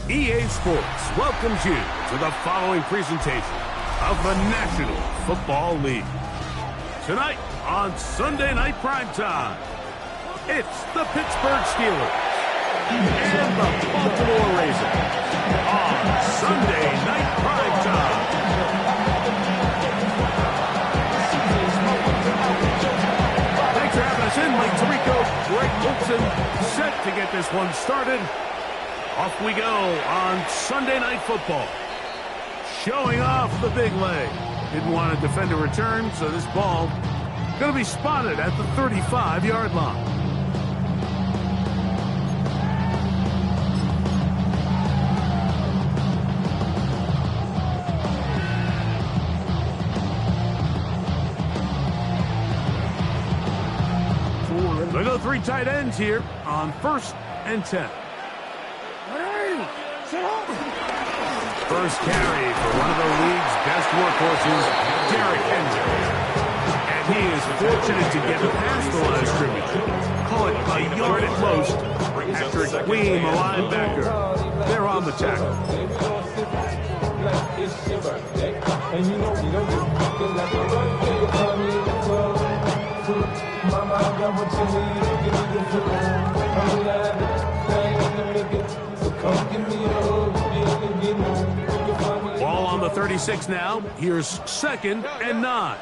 EA Sports welcomes you to the following presentation of the National Football League. Tonight on Sunday Night Primetime, it's the Pittsburgh Steelers and the Baltimore Ravens on Sunday Night Primetime. Thanks for having us in, Mike Tirico, Greg Olson, set to get this one started. Off we go on Sunday Night Football. Showing off the big leg. Didn't want to defend a return, so this ball going to be spotted at the 35-yard line. They go three tight ends here on 1st and 10. First carry for one of the league's best workhorses, Derrick Henry. And he is fortunate to get past the line of scrimmage. Call it a yard at most. Patrick Queen, the linebacker. They're on the tackle. Ball on the 36 now. Here's 2nd and 9.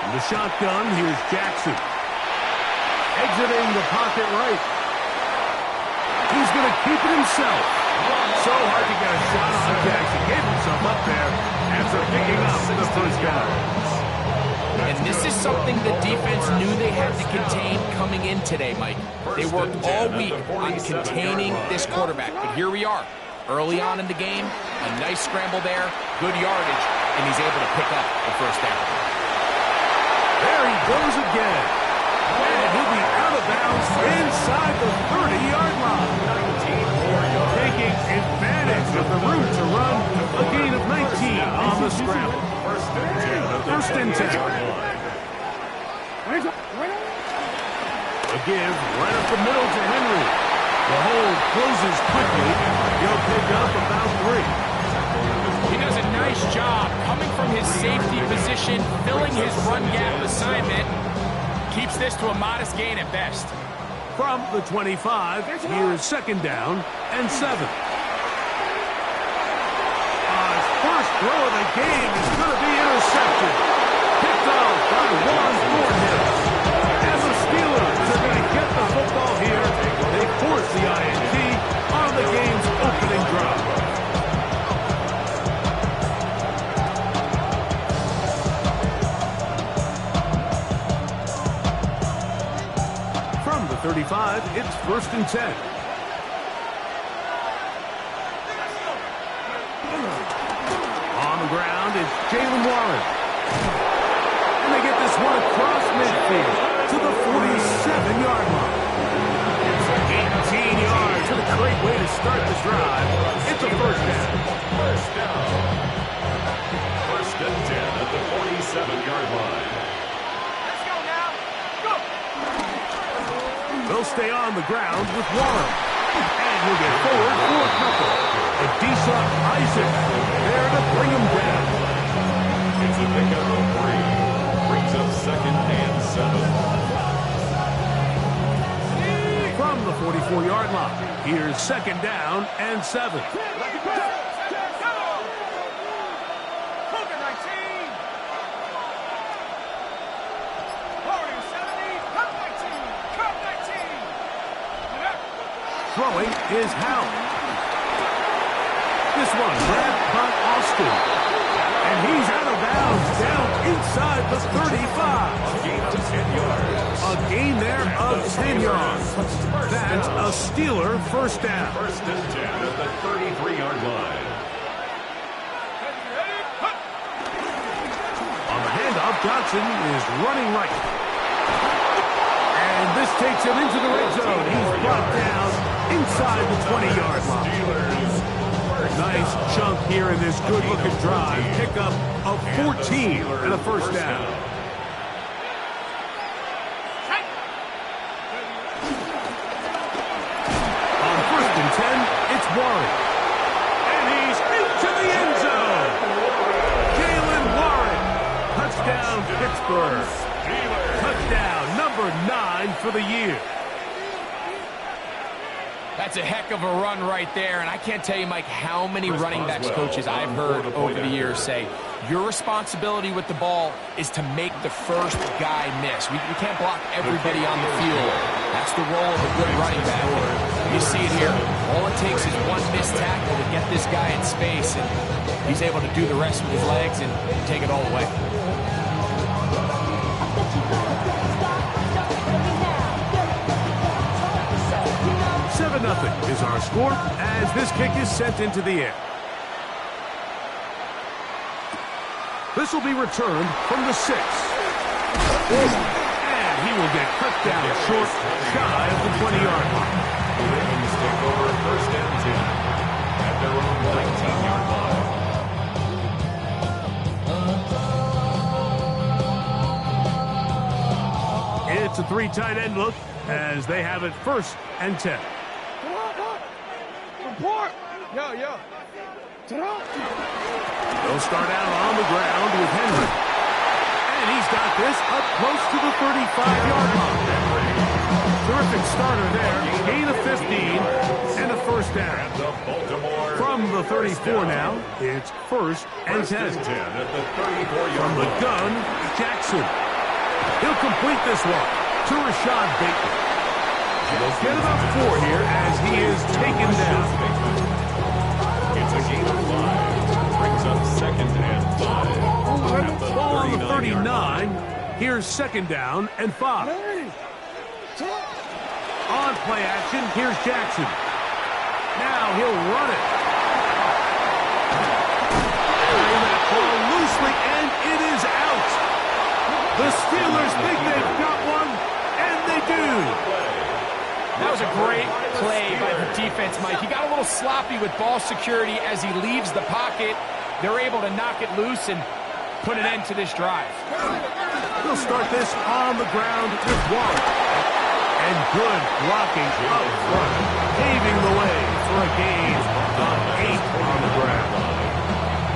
In the shotgun, here's Jackson. Exiting the pocket right. He's going to keep it himself. So hard to get a shot on Jackson. Gave himself up there after picking up the first down. And this is something the defense knew they had to contain coming in today, Mike. They worked all week on containing this quarterback. But here we are, early on in the game, a nice scramble there, good yardage, and he's able to pick up the first down. There he goes again. And he'll be out of bounds inside the 30-yard line. Taking advantage of the room to run, a gain of 19 on the scramble. First and 10. A give right up the middle to Henry. The hold closes quickly. He'll pick up about 3. He does a nice job coming from his safety position, filling his run gap assignment. Keeps this to a modest gain at best. From the 25, here's 2nd down and 7. First throw of the game is going to be intercepted. Picked off by Juan Thornhill. And the Steelers are going to get the football here. They force the INT on the game's opening drive. From the 35, it's 1st and 10. Ground, it's Jalen Warren. And they get this one across midfield to the 47-yard line. 18 yards. What a great way to start the drive. It's a first down. First and 10 at the 47-yard line. Let's go now. Go! They'll stay on the ground with Warren. And he'll get forward for a couple. Adisa Isaac there to bring him down. It's a pickup of 3. Brings up 2nd and 7. From the 44-yard line, here's 2nd down and 7. Throwing is Howell. This one grabbed by Austin. And he's out of bounds down inside the 35. A gain of 10 yards. A gain there of 10 yards. That's a Steeler first down. First and 10 at the 33-yard line. On the handoff, Johnson is running right. And this takes him into the red zone. He's brought down inside the 20-yard line. Nice chunk here in this good-looking drive. Pick up of 14 and a first down. On 1st and 10, Pittsburgh. Touchdown, number 9 for the year. That's a heck of a run right there, and I can't tell you, Mike, how many running backs coaches I've heard over the years say, your responsibility with the ball is to make the first guy miss. We can't block everybody on the field. That's the role of a good running back. You see it here. All it takes is one missed tackle to get this guy in space, and he's able to do the rest with his legs and take it all away. 7-0 is our score as this kick is sent into the air. This will be returned from the 6. And he will get cut down short, shy of the 20-yard line. The Ravens take over first and 10 at their own 19-yard line. It's a 3 tight end look as they have it first and 10. Report! Yo. They'll start out on the ground with Henry. And he's got this up close to the 35-yard line. Terrific starter there. Gain of 15 and a first down. From the 34 now, it's first and 10. From the gun, Jackson. He'll complete this one to Rashad Bateman. He'll get about 4 here as he is taken down. It's a gain of 5. Brings up second and 5. Ball on the 39. Here's second down and 5. On play action, here's Jackson. Now he'll run it. Carrying that ball loosely, and it is out. The Steelers think they've got one, and they do. That was a great play by the defense, Mike. He got a little sloppy with ball security as he leaves the pocket. They're able to knock it loose and put an end to this drive. We'll start this on the ground with Warren. And good blocking up front, paving the way for a gain of 8 on the ground.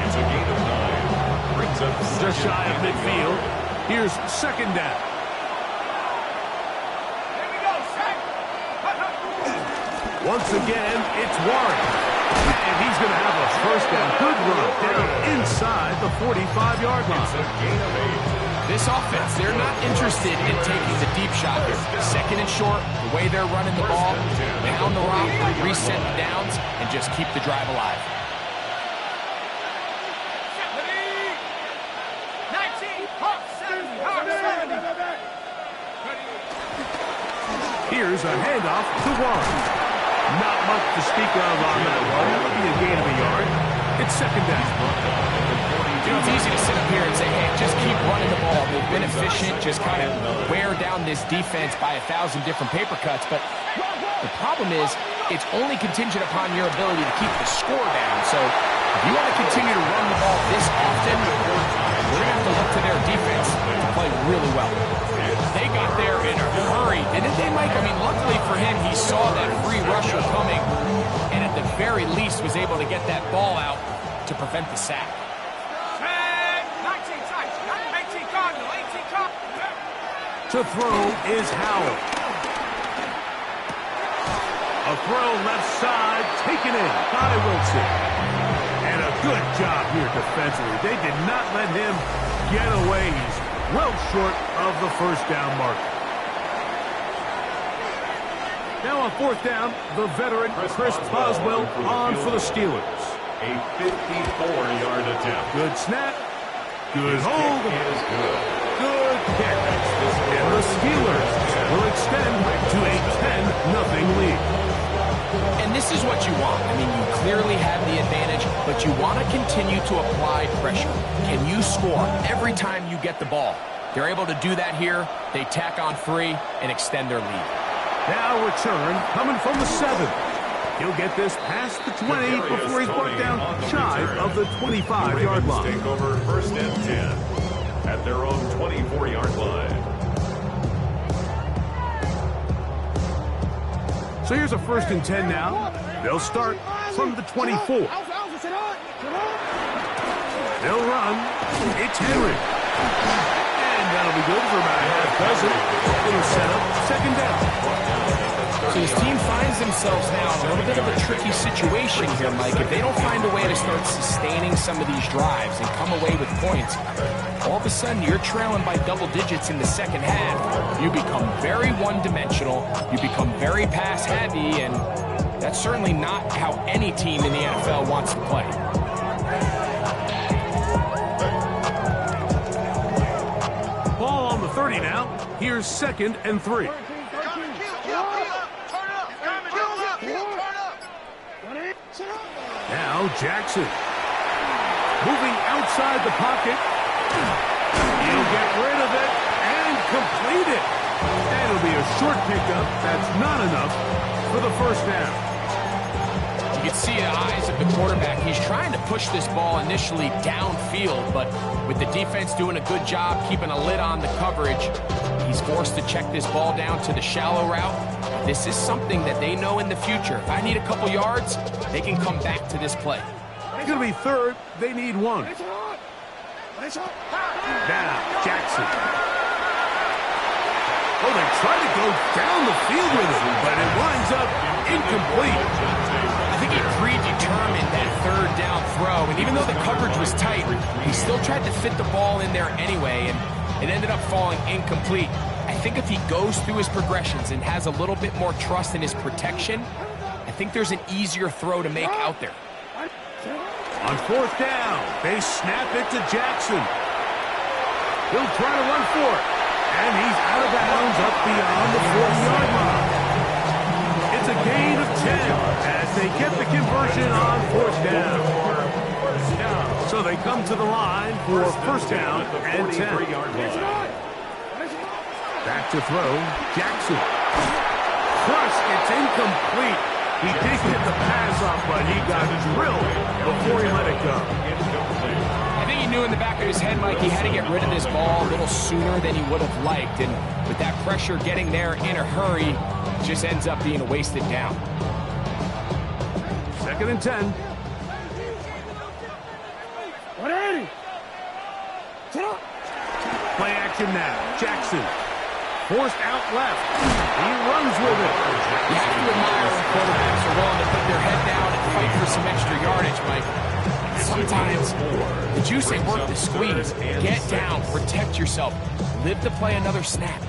It's a gain of 9. Brings up Just shy of midfield. Here's second down. Once again, it's Warren. And he's going to have a first down. Good run down inside the 45-yard line. It's a gain of 8. This offense, they're not interested in taking the deep shot here. Second and short, the way they're running the ball, pound the rock, reset the downs, and just keep the drive alive. 19, 70. Here's a handoff to Warren. Not much to speak of on that one. That'll be a gain of a yard. It's second down. You know, it's easy to sit up here and say, hey, just keep running the ball. They've been efficient, just kind of wear down this defense by 1,000 different paper cuts. But the problem is, it's only contingent upon your ability to keep the score down. So if you want to continue to run the ball this often, we're going to have to look to their defense to play really well. They got there in a hurry, didn't they, Mike? I mean, luckily for him, he saw that free rusher coming, and at the very least was able to get that ball out to prevent the sack. 19 times. 18 Cardinal. 18 Cardinal. To throw is Howard. A throw left side, taken in by Wilson. And a good job here defensively. They did not let him get away. He's well short of the first down marker. Now on fourth down, the veteran Chris Boswell on for the Steelers. A 54-yard attempt. Good snap. Good hold. Is good. Good kick. And the Steelers will extend to a 10-0 lead. And this is what you want. I mean, you clearly have the advantage, but you want to continue to apply pressure. Can you score every time you get the ball? They're able to do that here. They tack on 3 and extend their lead. Now return coming from the 7. He'll get this past the 20 before he's brought down shy of the 25-yard line. Take over first and 10 at their own 24-yard line. So here's a first and 10 now. They'll start from the 24. They'll run. It's Henry. And that'll be good for about a half dozen. Little setup, second down. So his team finds themselves now in a little bit of a tricky situation here, Mike. If they don't find a way to start sustaining some of these drives and come away with points, all of a sudden you're trailing by double digits in the second half. You become very one-dimensional. You become very pass-heavy, and that's certainly not how any team in the NFL wants to play. Ball on the 30 now. Here's 2nd and 3. Now Jackson. Moving outside the pocket. He'll get rid of it and complete it. That'll be a short pickup. That's not enough for the first down. You can see the eyes of the quarterback. He's trying to push this ball initially downfield, but with the defense doing a good job keeping a lid on the coverage, he's forced to check this ball down to the shallow route. This is something that they know in the future. If I need a couple yards, they can come back to this play. It's going to be 3rd. They need 1. Now, Jackson. Oh, they try to go down the field with it, but it winds up incomplete. I think he predetermined that 3rd down throw, and even though the coverage was tight, he still tried to fit the ball in there anyway, and it ended up falling incomplete. I think if he goes through his progressions and has a little bit more trust in his protection, I think there's an easier throw to make out there. On 4th down, they snap it to Jackson. He'll try to run for it, and he's out of bounds up beyond the 40-yard line. It's a gain of 10 as they get the conversion on 4th down. So they come to the line for 1st down and 10. Back to throw, Jackson. Crush, it's incomplete. He did get the pass off, but he got drilled before he let it go. I think he knew in the back of his head, Mike, he had to get rid of this ball a little sooner than he would have liked. And with that pressure getting there in a hurry, it just ends up being a wasted down. 2nd and 10. Play action now. Jackson. Forced out left. He runs with it. You have to admire when quarterbacks are willing to put their head down and fight for some extra yardage, Mike. Sometimes the juice ain't worth the squeeze. Get down, protect yourself, live to play another snap.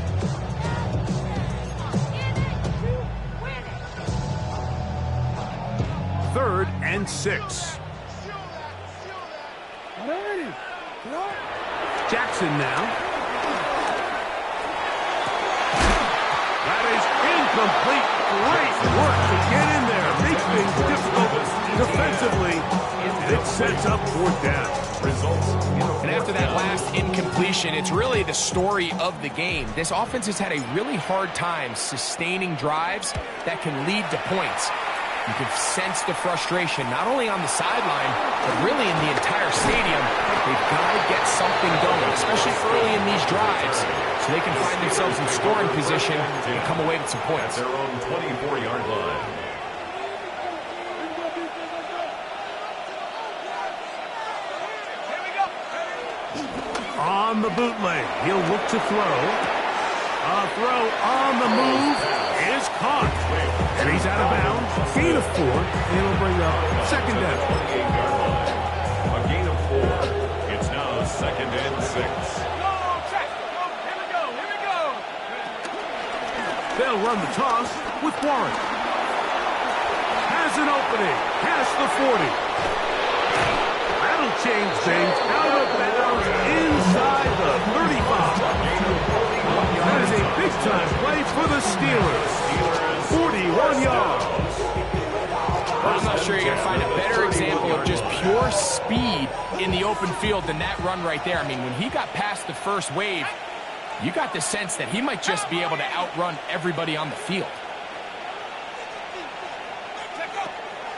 Third and 6. Jackson now. That is incomplete. Great work to get in there. Makes things difficult defensively. And it sets up 4th down. And after that last incompletion, it's really the story of the game. This offense has had a really hard time sustaining drives that can lead to points. You can sense the frustration, not only on the sideline, but really in the entire stadium. They've got to get something going, especially early in these drives, so they can find themselves in scoring position and come away with some points. Their own 24-yard line. On the bootleg, he'll look to throw. A throw on the move is caught. And he's out of bounds. Gain of 4. And it'll bring up 2nd down. A gain of 4. It's now 2nd and 6. Here we go. They'll run the toss with Warren. Has an opening. Past the 40. That'll change things. Out of bounds inside the 35. That is a big-time play for the Steelers. 41 yards. I'm not sure you're going to find a better example of just pure speed in the open field than that run right there. I mean, when he got past the first wave, you got the sense that he might just be able to outrun everybody on the field.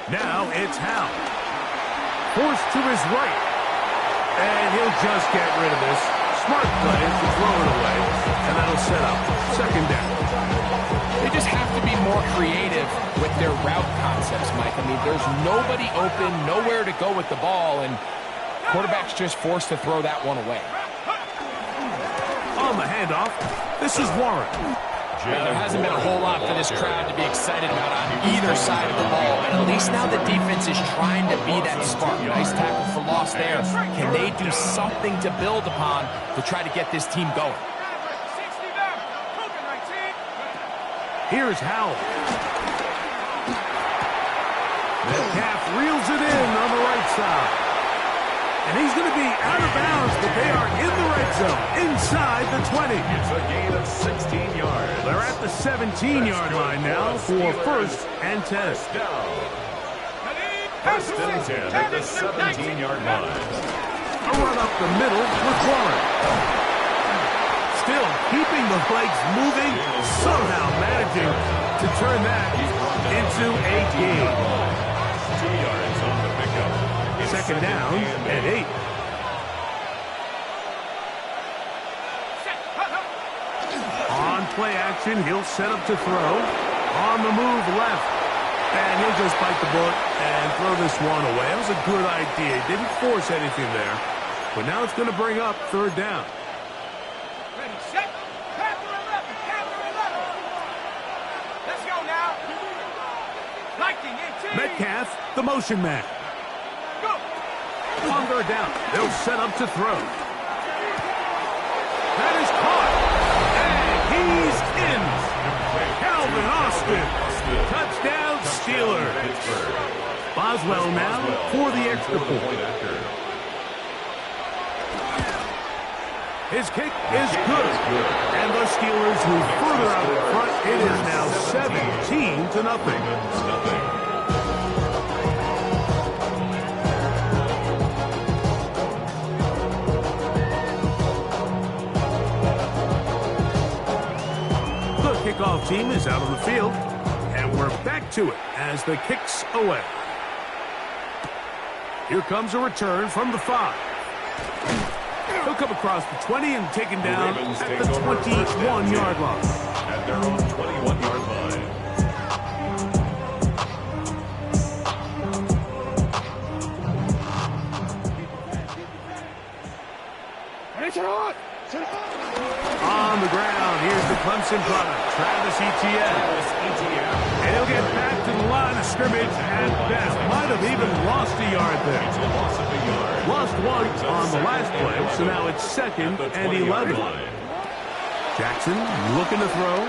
Now it's Hal. Forced to his right. And he'll just get rid of this. Smart play to throw it away. And that'll set up 2nd down. They just have to be more creative with their route concepts, Mike. I mean, there's nobody open, nowhere to go with the ball, and quarterback's just forced to throw that one away. On the handoff, this is Warren. There hasn't been a whole lot for this crowd to be excited about on either side of the ball, but at least now the defense is trying to be that spark. Nice tackle for loss there. Can they do something to build upon to try to get this team going? Here's Howell. Metcalf reels it in on the right side. And he's going to be out of bounds, but they are in the red zone, inside the 20. It's a gain of 16 yards. They're at the 17-yard line now for first and 10. Down. First and 10 at the 17-yard line. A run up the middle with Warren. Still keeping the legs moving, somehow managing to turn that into a gain. 2 yards on the pickup. Second down and 8. On play action, he'll set up to throw. On the move left. And he'll just bite the bullet and throw this one away. That was a good idea. He didn't force anything there. But now it's going to bring up third down. Ready, set, captain 11, captain 11. Let's go now. Liking it, Metcalf, the motion man. Go. On third down, they'll set up to throw. That is caught. And he's in. Calvin Austin. Touchdown, Steelers. Boswell now for the extra point. His kick is good. And the Steelers move further out in front. It is now 17-0. Kickoff team is out on the field, and we're back to it as the kick's away. Here comes a return from the 5. He'll come across the 20 and taken down at the 21-yard line. At their own 21-yard line. On the ground, here's the Clemson product, Travis Etienne. And he'll get back to the line of scrimmage at best. Might have even lost a yard there. It's a loss of a yard. Lost one on the last play, so now it's second and 11. Jackson looking to throw.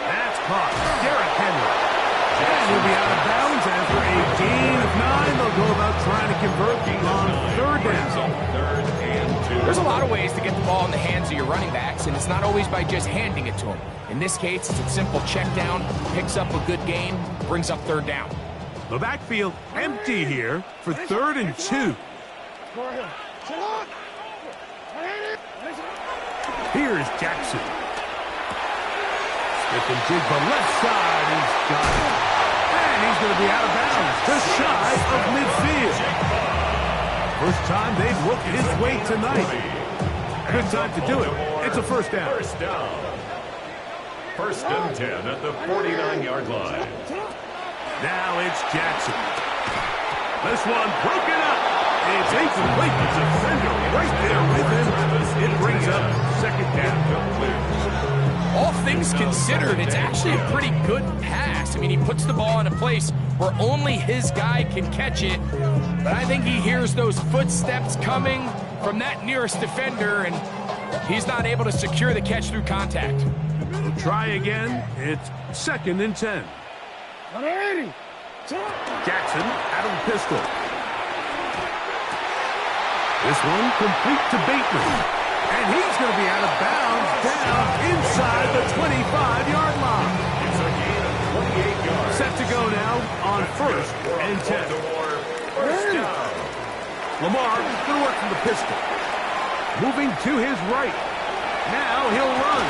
That's caught. Derrick Henry. And he'll be out of bounds after a gain of 9. They'll go about trying to convert on third down. There's a lot of ways to get the ball in the hands of your running backs, and it's not always by just handing it to them. In this case, it's a simple check down, picks up a good gain, brings up third down. The backfield empty here for 3rd and 2. Here's Jackson. Stick and jig, but left side, he's got it. And he's going to be out of bounds, just shy of midfield. First time they've looked his way tonight. Good time to do it. It's a first down. First down. First and 10 at the 49-yard line. Now it's Jackson. This one broken up. It's incomplete. The defender right there with him. It brings up second down. All things considered, it's actually a pretty good pass. I mean, he puts the ball in a place where only his guy can catch it. But I think he hears those footsteps coming from that nearest defender, and he's not able to secure the catch through contact. We'll try again. It's second and 10. Jackson out of the pistol. This one complete to Bateman. And he's going to be out of bounds down inside the 25-yard line. It's a gain of 28 yards. Set to go now on first and 10. First down. Lamar going to work from the pistol. Moving to his right. Now he'll run.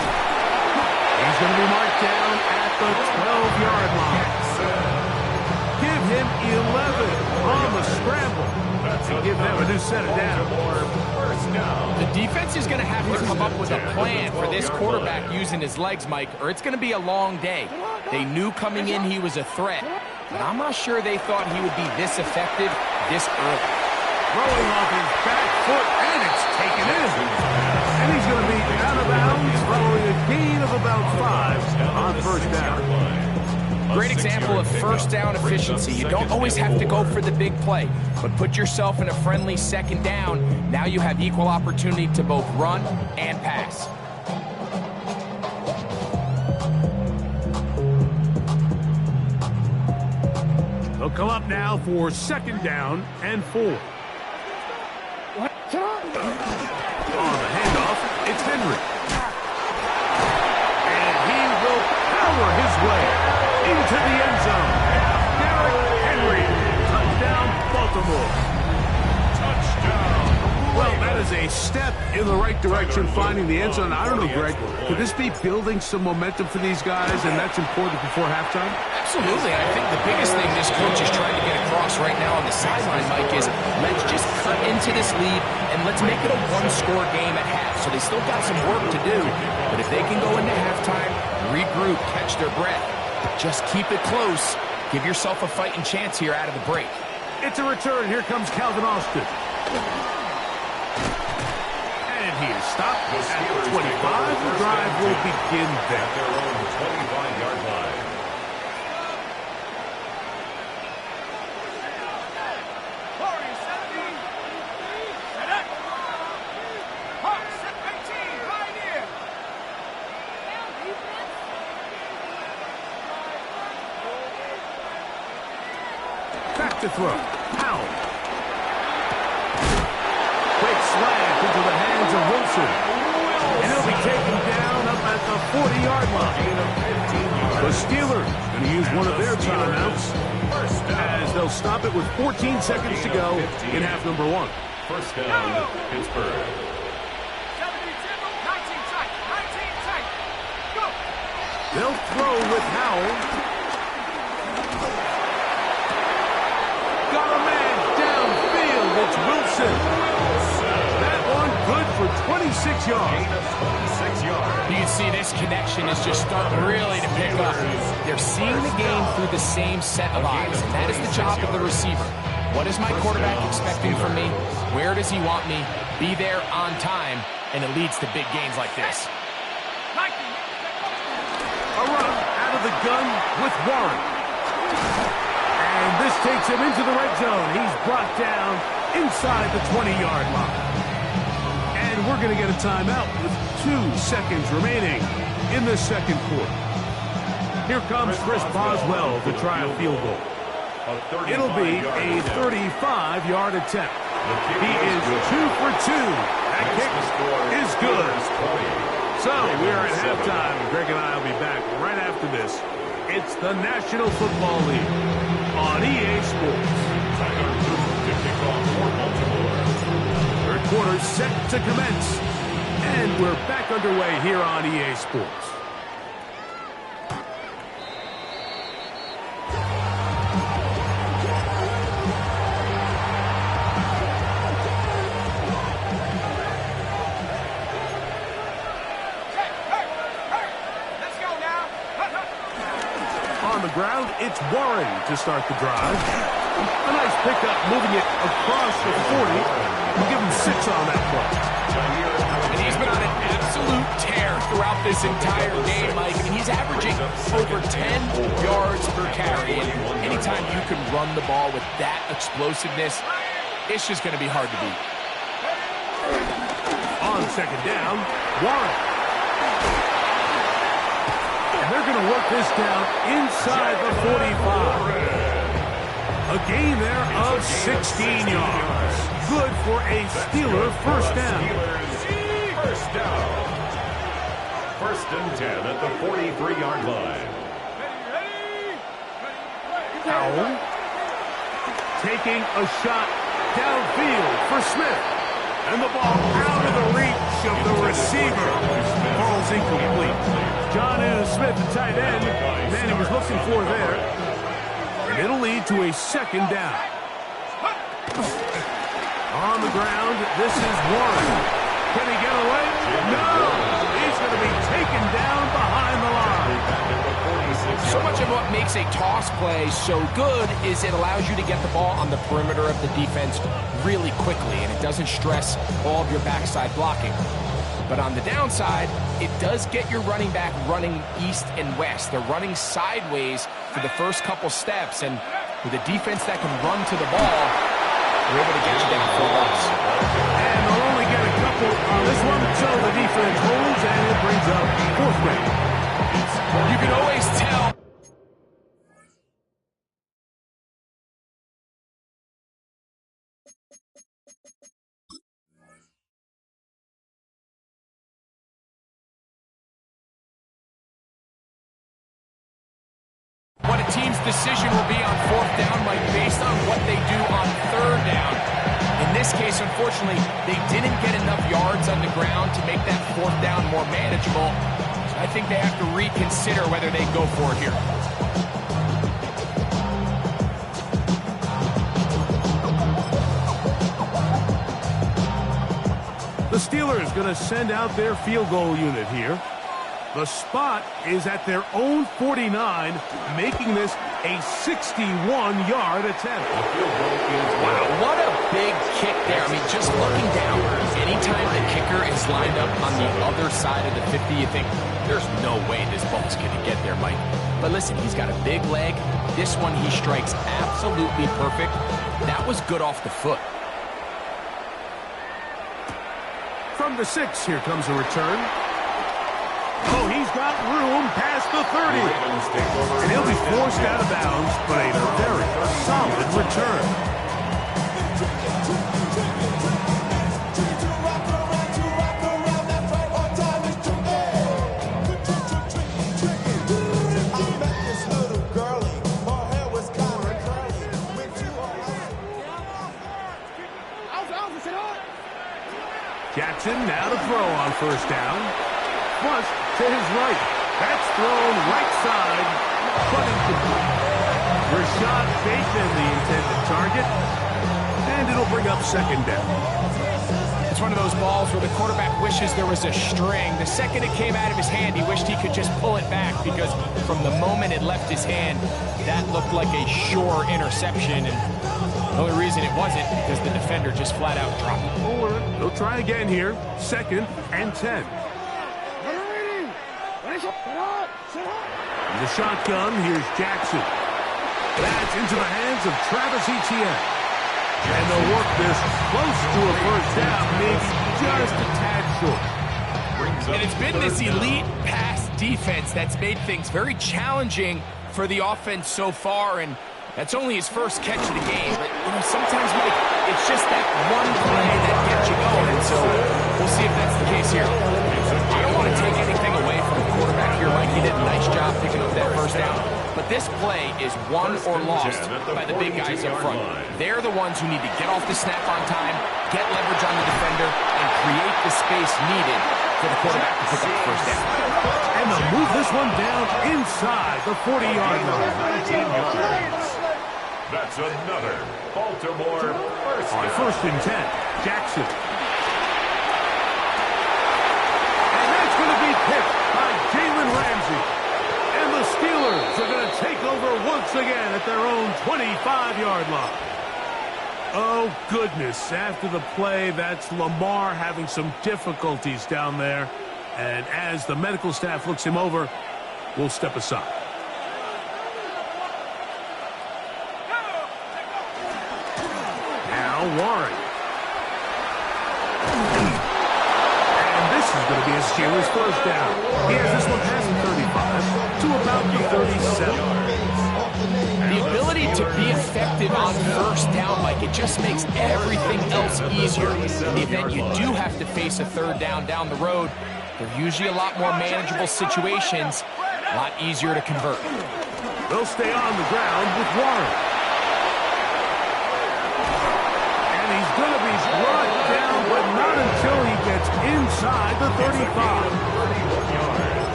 He's going to be marked down at the 12-yard line. Give him 11 on the scramble. To give them a new set of down. The defense is going to have to come up with a plan for this quarterback using his legs, Mike, or it's going to be a long day. They knew coming in he was a threat, but I'm not sure they thought he would be this effective this early. Throwing off his back foot, and it's taken in. And he's going to be out of bounds following a gain of about 5 on first down. Great example of first down efficiency. You don't always have to go for the big play, but put yourself in a friendly second down. Now you have equal opportunity to both run and pass. They'll come up now for second down and 4. On the handoff, it's Henry. And he will power his way into the end zone. Derrick Henry, touchdown, Baltimore. Touchdown. Well, that is a step in the right direction, finding the end zone. I don't know, Greg, could this be building some momentum for these guys, and that's important before halftime? Absolutely. I think the biggest thing this coach is trying to get across right now on the sideline, Mike, is let's just cut into this lead and let's make it a one-score game at half. So they still got some work to do, but if they can go into halftime, regroup, catch their breath, just keep it close, give yourself a fighting chance here out of the break. It's a return. Here comes Calvin Austin. And he is stopped at the 25. The drive will begin there. At their own 25-yard line. Back to throw. Howell. Quick slant into the hands of Wilson. And he'll be taken down up at the 40-yard line. The Steelers going to use one of their timeouts as they'll stop it with 14 seconds to go in half number 1. First down, Pittsburgh. 19 tight. Go. They'll throw with Howell. Got a man downfield. It's Wilson. That one good for 26 yards. 26 yards. You can see this connection is just starting really to pick up. They're seeing the game through the same set of eyes, and that is the job of the receiver. What is my quarterback expecting from me? Where does he want me? Be there on time, and it leads to big gains like this. A run out of the gun with Warren. And this takes him into the red zone. He's brought down inside the 20-yard line. And we're going to get a timeout with 2 seconds remaining in the second quarter. Here comes Chris Boswell to try a field goal. It'll be a 35-yard attempt. He is 2 for 2. That kick is good. So we are at halftime. Greg and I will be back right after this. It's the National Football League on EA Sports. Third quarter set to commence. And we're back underway here on EA Sports. Ground, it's Warren to start the drive. A nice pickup, moving it across the 40. We'll give him 6 on that play. And he's been on an absolute tear throughout this entire game, Mike. And he's averaging over 10 yards per carry. And anytime you can run the ball with that explosiveness, it's just going to be hard to beat. On second down, Warren. They're going to work this down inside the 45. A gain there of 16 yards. Good for a Steeler first down. First down. First and 10 at the 43-yard line. Howell taking a shot downfield for Smith. And the ball out of the reach of the receiver. Ball's incomplete. Jonnu Smith, the tight end, man he was looking for there. And it'll lead to a second down. On the ground, this is Warren. Can he get away? No! He's going to be taken down behind the line. So much of what makes a toss play so good is it allows you to get the ball on the perimeter of the defense really quickly, and it doesn't stress all of your backside blocking. But on the downside, it does get your running back running east and west. They're running sideways for the first couple steps, and with a defense that can run to the ball, they're able to get you down for a loss. And they'll only get a couple on this one, so the defense holds, and it brings up fourth down. You can always tell. What a team's decision will be on fourth down, Mike, based on what they do on third down. In this case, unfortunately, they didn't get enough yards on the ground to make that fourth down more manageable. So I think they have to reconsider whether they go for it here. The Steelers going to send out their field goal unit here. The spot is at their own 49, making this a 61-yard attempt. Wow, what a big kick there. I mean, just looking down, anytime the kicker is lined up on the other side of the 50, you think, there's no way this ball's going to get there, Mike. But listen, he's got a big leg. This one he strikes absolutely perfect. That was good off the foot. From the 6, here comes a return. Oh, he's got room past the 30. And he'll be forced out of bounds, but a very solid return. Jackson now to throw on first down. Flush to his right. That's thrown right side, but incomplete. Rashad Bateman, the intended target, and it'll bring up second down. It's one of those balls where the quarterback wishes there was a string. The second it came out of his hand, he wished he could just pull it back, because from the moment it left his hand, that looked like a sure interception. And the only reason it wasn't because the defender just flat out dropped it. They'll try again here. Second and 10. In the shotgun, here's Jackson. That's into the hands of Travis Etienne. And they'll work this close to a first down, maybe just a tad short. And it's been this elite pass defense that's made things very challenging for the offense so far, and that's only his first catch of the game. But, you know, sometimes, Mike, it's just that one play that gets you going, and so we'll see if that's the case here. I don't want to take anything away from the quarterback here, Mike. He did a nice job picking up that first down. But this play is won or lost by the big guys up front. They're the ones who need to get off the snap on time, get leverage on the defender, and create the space needed for the quarterback to pick up the first down. And they'll move this one down inside the 40-yard line. That's another Baltimore first down. On first and 10, Jackson. And that's going to be picked by Jalen Ramsey. And the Steelers are going to take over once again at their own 25-yard line. Oh, goodness. After the play, that's Lamar having some difficulties down there. And as the medical staff looks him over, we'll step aside. Now Warren. And this is going to be a Steelers first down. He has this one past the 35 to about the 37. The ability to be effective on first down, Mike, it just makes everything else easier. In the event you do have to face a third down the road, they're usually a lot more manageable situations, a lot easier to convert. They'll stay on the ground with Warren. And he's going to be brought down, but not until he gets inside the 35.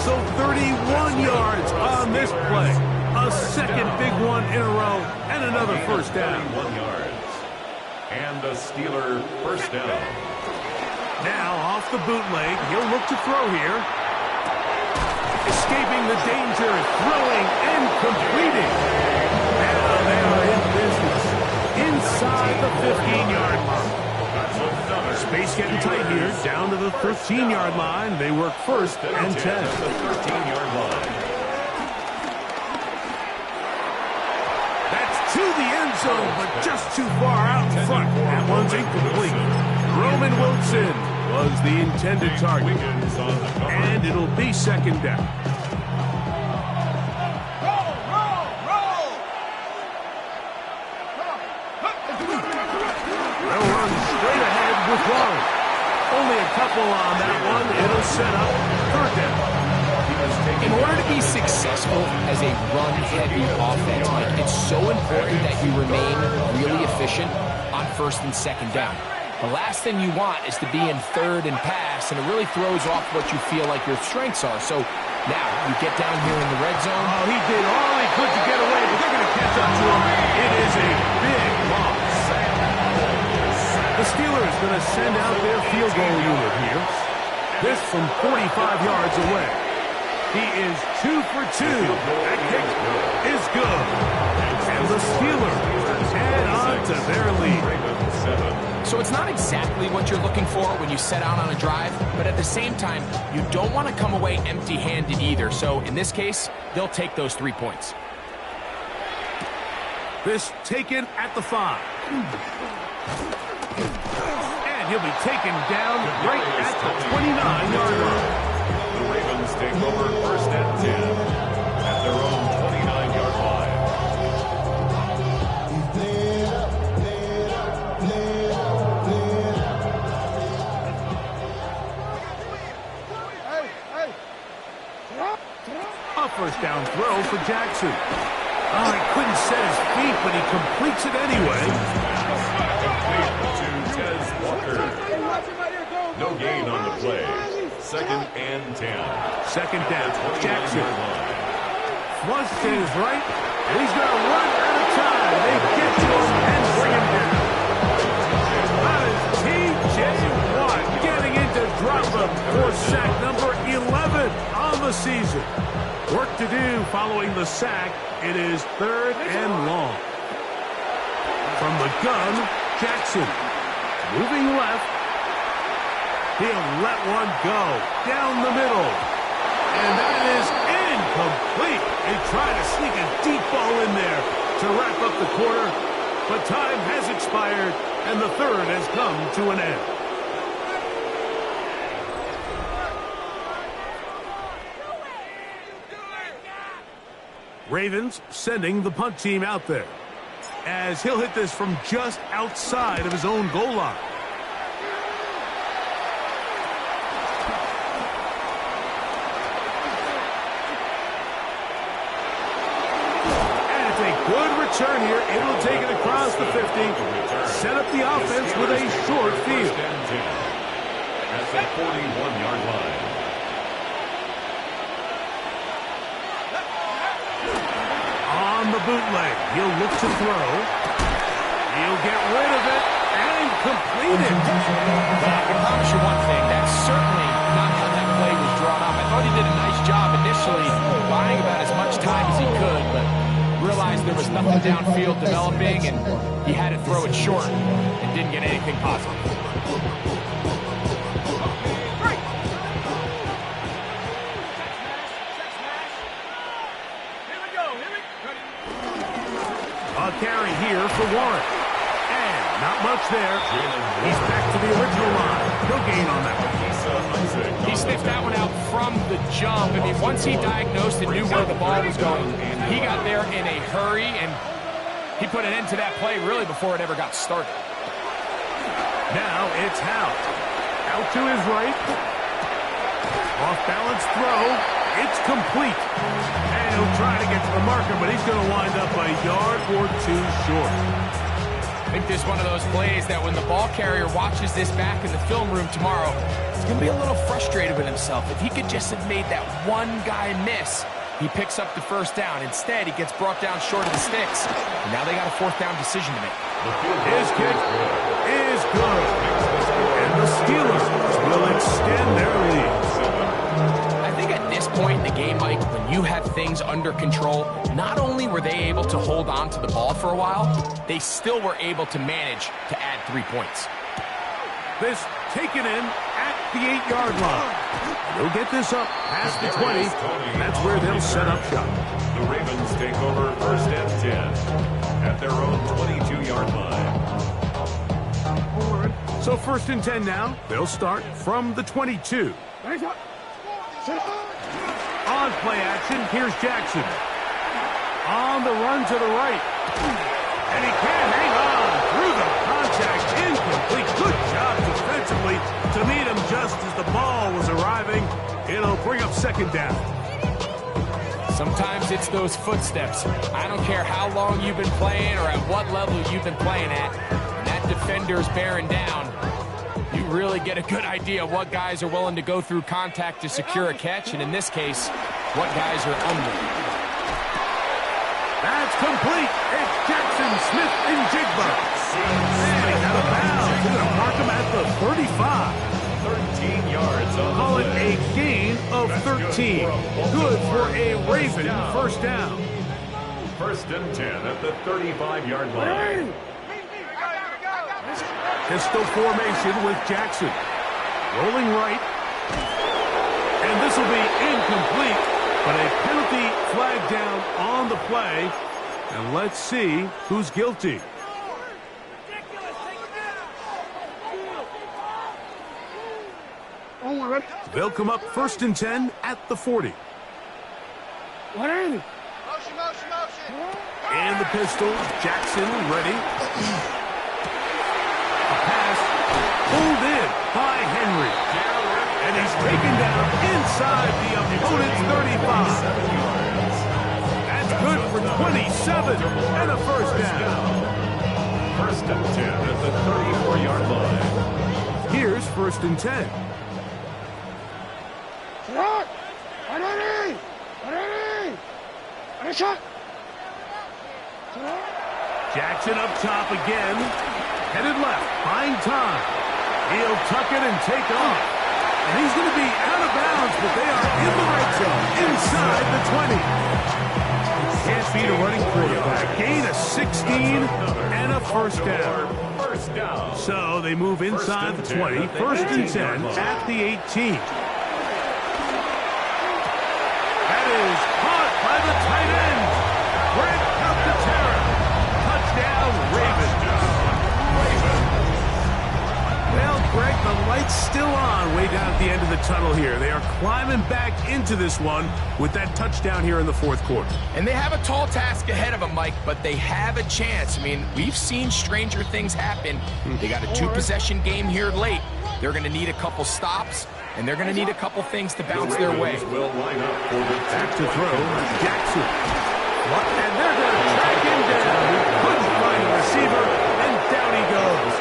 So 31 yards on this play. A second big one in a row, and another first down. 31 yards. And the Steeler first down. Now off the bootleg, he'll look to throw here. Escaping the danger, throwing and completing. Now they are in business inside the 15-yard mark. Space getting tight here. Down to the 13-yard line. They work first and 10. The 13-yard line. That's to the end zone, but just too far out in front. That one's incomplete. Roman Wilson was the intended target. Wiggins on the cover. And it'll be second down. They'll run straight ahead with Warren. Only a couple on that one. It'll set up third down. In order to be successful as a run-heavy offense, Mike, it's so important that you remain really efficient on first and second down. The last thing you want is to be in third and pass, and it really throws off what you feel like your strengths are. So now you get down here in the red zone. Oh, he did all he could to get away, but they're going to catch up to him. It is a big loss. The Steelers going to send out their field goal unit here. This from 45 yards away. He is 2 for 2. That kick is good. And the Steelers head on to their lead. So it's not exactly what you're looking for when you set out on a drive, but at the same time, you don't want to come away empty-handed either. So in this case, they'll take those 3 points. This taken at the 5. And he'll be taken down right at the 29-yard line. The Ravens take over first and 10 at their own 29-yard line. A first down throw for Jackson. Oh, he couldn't set his feet, but he completes it anyway. Complete to Tez Walker. No gain on the play. Second and 10. Second down. Jackson. Flush to his right, and he's going to run out of time. They get to him and bring him down. That is T.J. Watt getting into drop him for sack number 11 on the season. Work to do following the sack. It is third and long. From the gun, Jackson. Moving left. He'll let one go down the middle. And that is incomplete. They try to sneak a deep ball in there to wrap up the quarter. But time has expired, and the third has come to an end. Ravens sending the punt team out there, as he'll hit this from just outside of his own goal line. And it's a good return here. It'll take it across the 50, set up the offense with a short field. At the 41-yard line. On the bootleg, he'll look to throw. He'll get rid of it and complete it. I can promise you one thing, that's certainly not how that play was drawn up. I thought he did a nice job initially buying about as much time as he could, but realized there was nothing downfield developing, and he had to throw it short and didn't get anything positive. A carry here for Warren. And not much there. He's back to the original line. No gain on that one. He sniffed that one out from the jump. I mean, once he diagnosed and knew where the ball was going, he got there in a hurry, and he put an end to that play really before it ever got started. Now it's Howe. Out to his right. Off-balance throw. It's complete. And he'll try to get to the marker, but he's going to wind up a yard or two short. I think this is one of those plays that when the ball carrier watches this back in the film room tomorrow, he's going to be a little frustrated with himself. If he could just have made that one guy miss, he picks up the first down. Instead, he gets brought down short of the sticks. And now they got a fourth down decision to make. His kick is good. And the Steelers will extend their lead. I think at this point in the game, Mike, when you have things under control, not only were they able to hold on to the ball for a while, they still were able to manage to add 3 points. This taken in at the 8-yard line. They'll get this up past the 20. That's where they'll set up shop. The Ravens take over first and 10 at their own 22-yard line. So first and 10 now. They'll start from the 22. On play action, here's Jackson. On the run to the right. And he can't hang on through the contact. Incomplete. Good job defensively to meet him just as the ball was arriving. It'll bring up second down. Sometimes it's those footsteps. I don't care how long you've been playing or at what level you've been playing at. When that defender's bearing down, you really get a good idea of what guys are willing to go through contact to secure a catch, and in this case, what guys are unwilling. That's complete. It's Jackson Smith and Jigba. And he's out of bounds. They're going to mark him at the 35. 13 yards on Call the it play. a gain of 13. Good for a Raven first down. First and 10 at the 35-yard line. Pistol formation with Jackson. Rolling right. And this will be incomplete, but a penalty flag down on the play. And let's see who's guilty. They'll come up first and 10 at the 40. Motion. And the pistol, Jackson ready. A pass pulled in by Henry. And he's taken down inside the opponent's 35. That's good for 27 and a first down. First and 10 at the 34-yard line. Here's first and 10. Jackson up top again. Headed left, buying time. He'll tuck it and take off. And he's going to be out of bounds, but they are in the red zone, inside the 20. Can't beat a running quarterback. Gain of 16 and a first down. First down. So they move inside the 20. First and 10 at the 18. That is caught by the tight end. Greg Calcaterra. Touchdown, Ravens. Well, Greg, the light's still on way down at the end of the tunnel here. They are climbing back into this one with that touchdown here in the fourth quarter. And they have a tall task ahead of them, Mike, but they have a chance. I mean, we've seen stranger things happen. They got a 2-possession game here late. They're going to need a couple stops, and they're going to need a couple things to bounce their way. Will line up for the Back to throw, Jackson. And they're going to track him down. Couldn't find a receiver, and down he goes.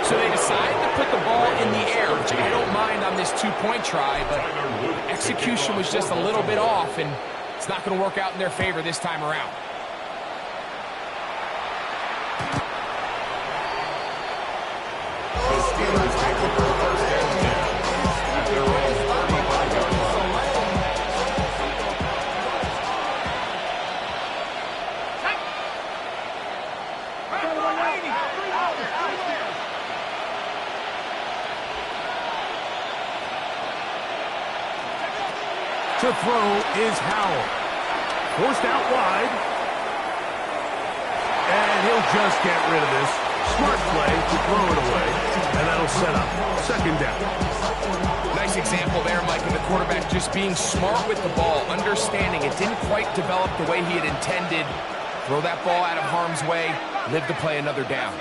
So they decide to put the ball in the air, which I don't mind on this 2-point try, but execution was just a little bit off, and it's not going to work out in their favor this time around. The Steelers take over first and 10 at their own 35-yard line. To throw is Howell. Forced out wide. And he'll just get rid of this. Smart play to throw it away. And that'll set up second down. Nice example there, Mike, of the quarterback just being smart with the ball, understanding it didn't quite develop the way he had intended. Throw that ball out of harm's way, live to play another down.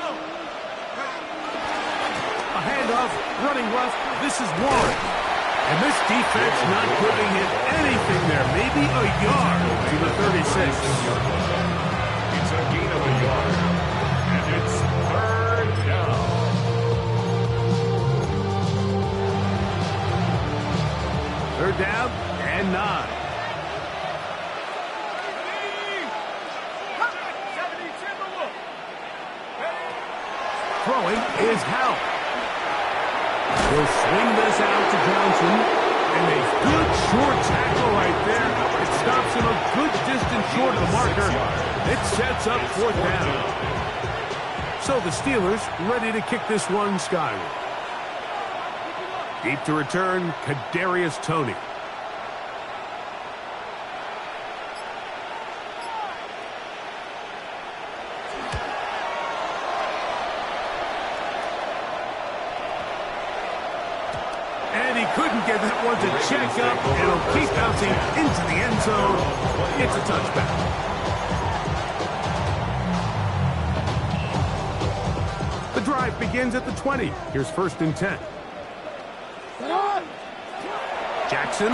A handoff, running left. This is Warren. And this defense not giving him anything there. Maybe a yard to the 36. It's a gain of a yard. And it's third down. Third down and 9. Throwing is Howell. He'll swing this out to Johnson. And a good short tackle right there. It stops him a good distance short of the marker. It sets up fourth down. So the Steelers ready to kick this one skyward. Deep to return, Kadarius Toney. And he couldn't get that one to check up. It'll keep bouncing into the end zone. It's a touchback. The drive begins at the 20. Here's 1st and 10. Jackson.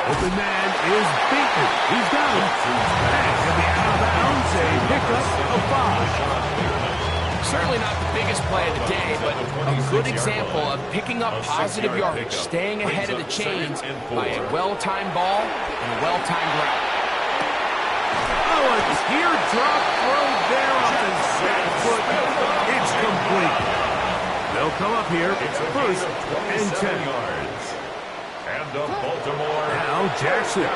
Open man is beaten. He's down. And he'll be out of bounds. A pickup of 5. Certainly not the biggest play of the day, but a good example of picking up positive yardage, staying ahead of the chains by a well-timed ball and a well-timed route. Oh, a teardrop throw there off his back foot. It's complete. They'll come up here. It's 1st and 10 yards. And the Baltimore. Now Jackson.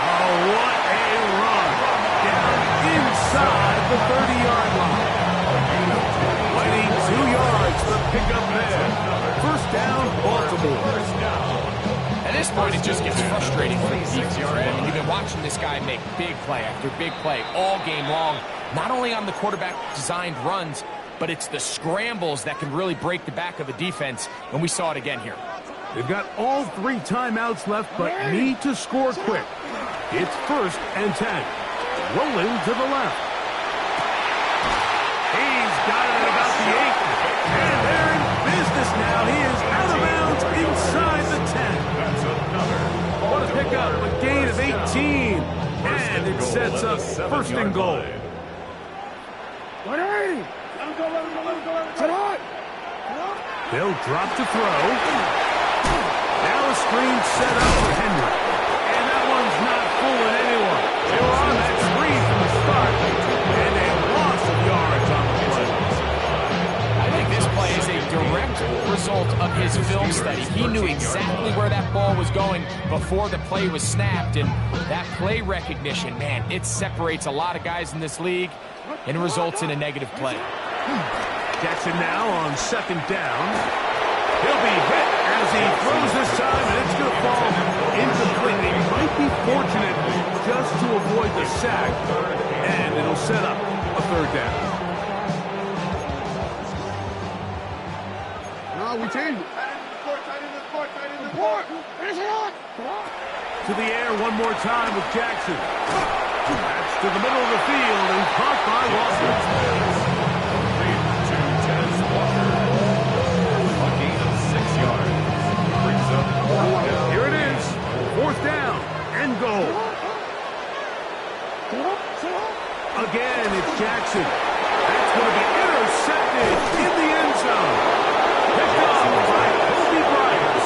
Oh, what a run. Down inside the 30-yard line. 22 yards for the pickup there. 1st down, Baltimore. At this point, it just gets frustrating for the defense. I mean, you've been watching this guy make big play after big play all game long, not only on the quarterback-designed runs, but it's the scrambles that can really break the back of a defense, and we saw it again here. They've got all 3 timeouts left, but need to score quick. It's 1st and 10. Rolling to the left. He's got it at about the 8. And they're in business now. He is out of bounds inside the 10. What a pickup, a gain of 18. And it sets up 1st and goal. They'll drop to throw. Now a screen set up for Henry. And that one's not fooling anyone. They were on that screen from the start. And a loss of yards on the play. I think this play is a direct result of his film study. He knew exactly where that ball was going before the play was snapped, and that play recognition, man, it separates a lot of guys in this league and results in a negative play. Jackson now on 2nd down. He'll be hit as he throws this time, and it's going to fall incomplete. He might be fortunate just to avoid the sack, and it'll set up a 3rd down. We change it. To the air one more time with Jackson. That's to the middle of the field and caught by Walker. A gain of 6 yards. Brings up 4th down. Here it is. 4th down and goal. Again, it's Jackson. That's going to be intercepted in the end zone. Picked off by Kobe Bryant.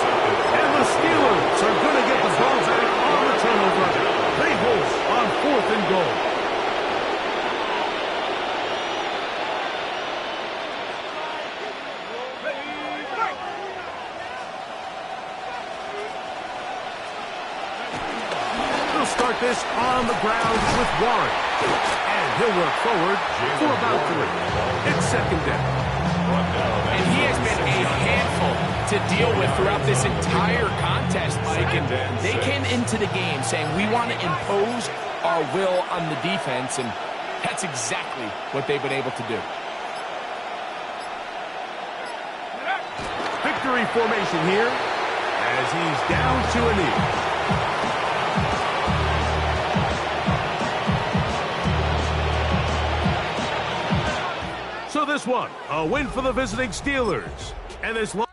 And the Steelers are going to get the ball back on the turnover. They hold on 4th and goal. They'll start this on the ground with Warren. And he'll work forward for about 3. It's 2nd down. And he has been a handful to deal with throughout this entire contest, Mike. And they came into the game saying, we want to impose our will on the defense, and that's exactly what they've been able to do. Victory formation here as he's down to a knee. So this one, a win for the visiting Steelers. And this long